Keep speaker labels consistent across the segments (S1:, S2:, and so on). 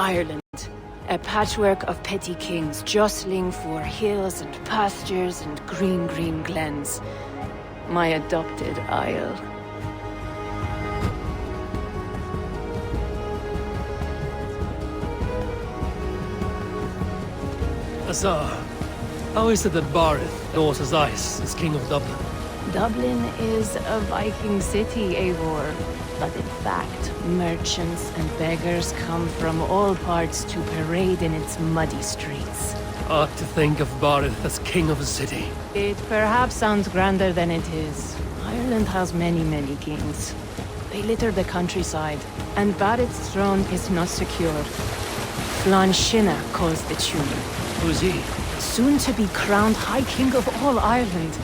S1: Ireland. A patchwork of petty kings jostling for hills and pastures and green, green glens. My adopted Isle.
S2: Azar, how is it that Barith, known as Ice, is king of Dublin?
S1: Dublin is a Viking city, Eivor. But in fact, merchants and beggars come from all parts to parade in its muddy streets.
S2: Odd to think of Barith as king of a city.
S1: It perhaps sounds grander than it is. Ireland has many, many kings. They litter the countryside, and Barith's throne is not secure. Flann Sinna calls the tune.
S2: Who's he?
S1: Soon to be crowned High King of all Ireland.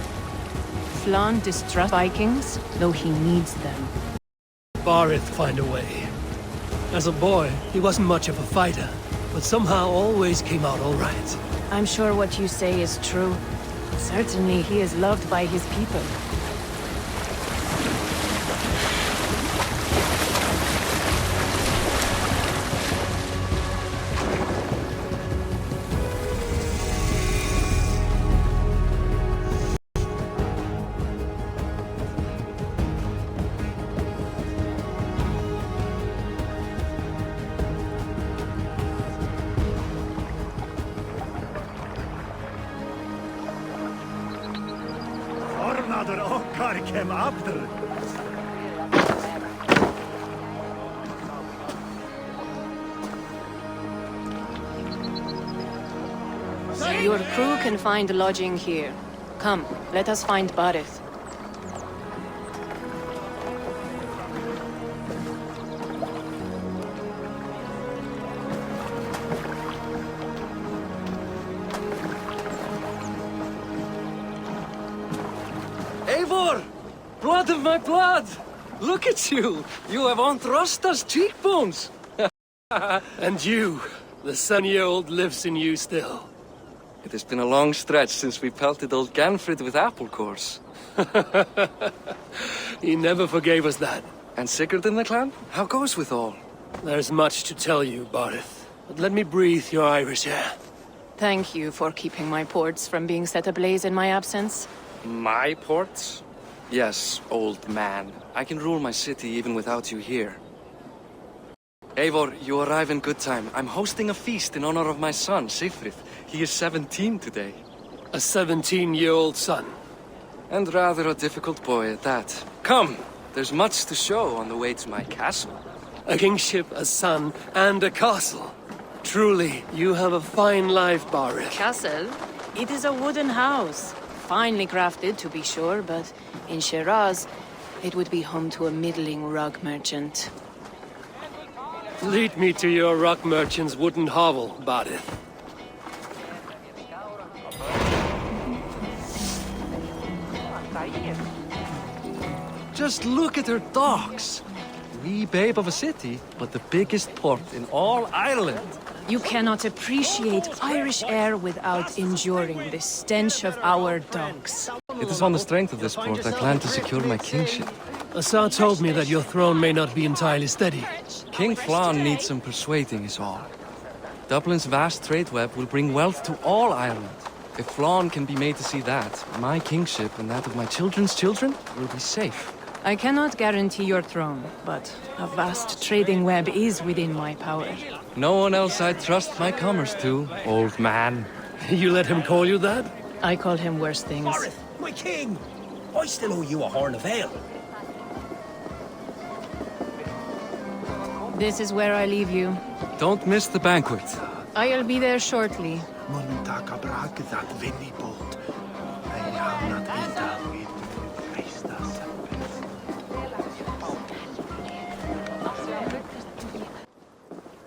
S1: Flann distrusts Vikings, though he needs them.
S2: Barith find a way. As a boy, he wasn't much of a fighter, but somehow always came out all right.
S1: I'm sure what you say is true. Certainly he is loved by his people. Your crew can find lodging here. Come, let us find Barith.
S3: Eivor! Blood of my blood! Look at you! You have Aunt Rosta's cheekbones!
S2: And you, the 7-year-old lives in you still.
S3: It has been a long stretch since we pelted old Ganfrid with apple cores.
S2: He never forgave us that.
S3: And Sigurd in the clan? How goes with all?
S2: There's much to tell you, Barith. But let me breathe your Irish air.
S1: Thank you for keeping my ports from being set ablaze in my absence.
S3: My ports? Yes, old man. I can rule my city even without you here. Eivor, you arrive in good time. I'm hosting a feast in honor of my son, Sigfrid. He is 17 today.
S2: A 17-year-old son.
S3: And rather a difficult boy at that. Come, there's much to show on the way to my castle.
S2: A kingship, a son, and a castle. Truly, you have a fine life, Barith.
S1: Castle? It is a wooden house. Finely crafted, to be sure, but in Shiraz, it would be home to a middling rug merchant.
S2: Lead me to your rock merchant's wooden hovel, Barith.
S3: Just look at her docks. Wee babe of a city, but the biggest port in all Ireland.
S1: You cannot appreciate Irish air without enduring the stench of our dogs.
S3: It is on the strength of this port I plan to secure my kingship.
S2: Assar told me that your throne may not be entirely steady.
S3: King Flann needs some persuading is all. Dublin's vast trade web will bring wealth to all Ireland. If Flann can be made to see that, my kingship and that of my children's children will be safe.
S1: I cannot guarantee your throne, but a vast trading web is within my power.
S3: No one else I'd trust my commerce to, old man.
S2: You let him call you that?
S1: I call him worse things.
S4: Barith, my king! I still owe you a horn of ale.
S1: This is where I leave you.
S3: Don't miss the banquet.
S1: I'll be there shortly.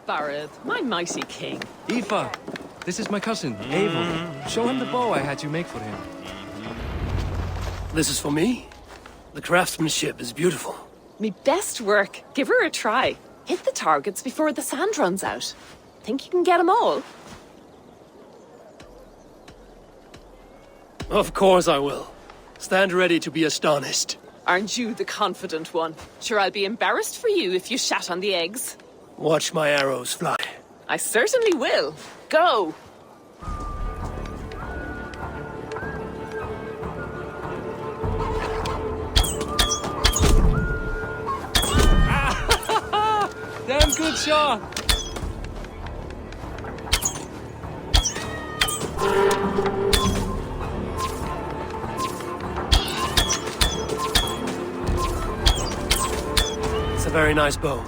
S5: Barith, my mighty king.
S3: Aoife, this is my cousin, Eivor. Show him the bow I had you make for him.
S2: This is for me? The craftsmanship is beautiful.
S5: Me best work. Give her a try. Hit the targets before the sand runs out. Think you can get them all?
S2: Of course I will. Stand ready to be astonished.
S5: Aren't you the confident one? Sure, I'll be embarrassed for you if you shat on the eggs.
S2: Watch my arrows fly.
S5: I certainly will. Go!
S3: Damn good shot!
S2: It's a very nice bow.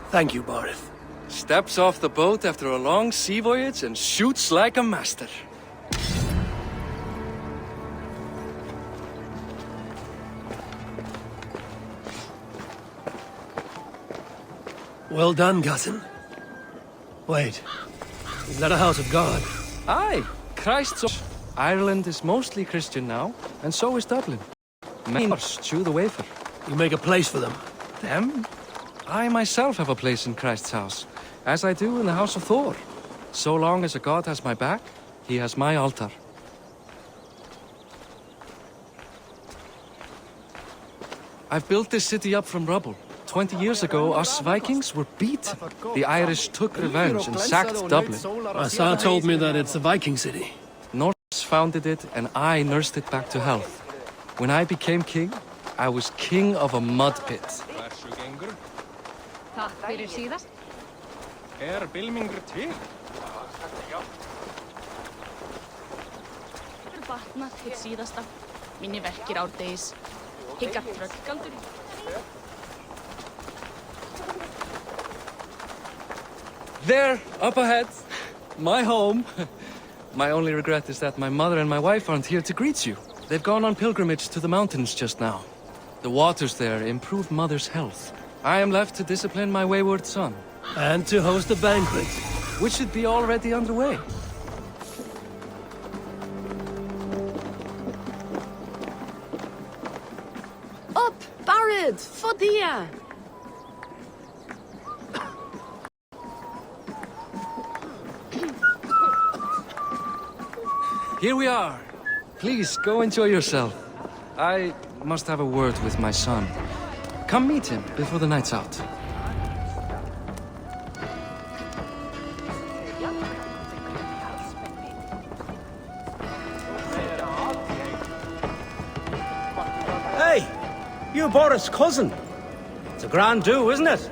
S2: Thank you, Barith.
S3: Steps off the boat after a long sea voyage and shoots like a master.
S2: Well done, cousin. Wait. Is that a house of God?
S3: Aye, Christ's. Ireland is mostly Christian now, and so is Dublin. Many chew the wafer.
S2: You make a place for them.
S3: Them? I myself have a place in Christ's house, as I do in the house of Thor. So long as a god has my back, he has my altar. I've built this city up from rubble. 20 years ago, us Vikings were beaten. The Irish took revenge and sacked Dublin.
S2: Asa told me that it's a Viking city.
S3: Norse founded it, and I nursed it back to health. When I became king, I was king of a mud pit.
S6: Takk fyrir síðast.
S7: Bylmingur til?
S6: Batnað til síðasta. Minni verkir árdegis. Higgar tröllgaldur.
S3: There, up ahead. My home. My only regret is that my mother and my wife aren't here to greet you. They've gone on pilgrimage to the mountains just now. The waters there improve Mother's health. I am left to discipline my wayward son.
S2: And to host a banquet.
S3: Which should be already underway.
S5: Up, Barid! Fodia!
S3: Here we are. Please, go enjoy yourself. I must have a word with my son. Come meet him before the night's out.
S4: Hey! You're Boris' cousin. It's a grand do, isn't it?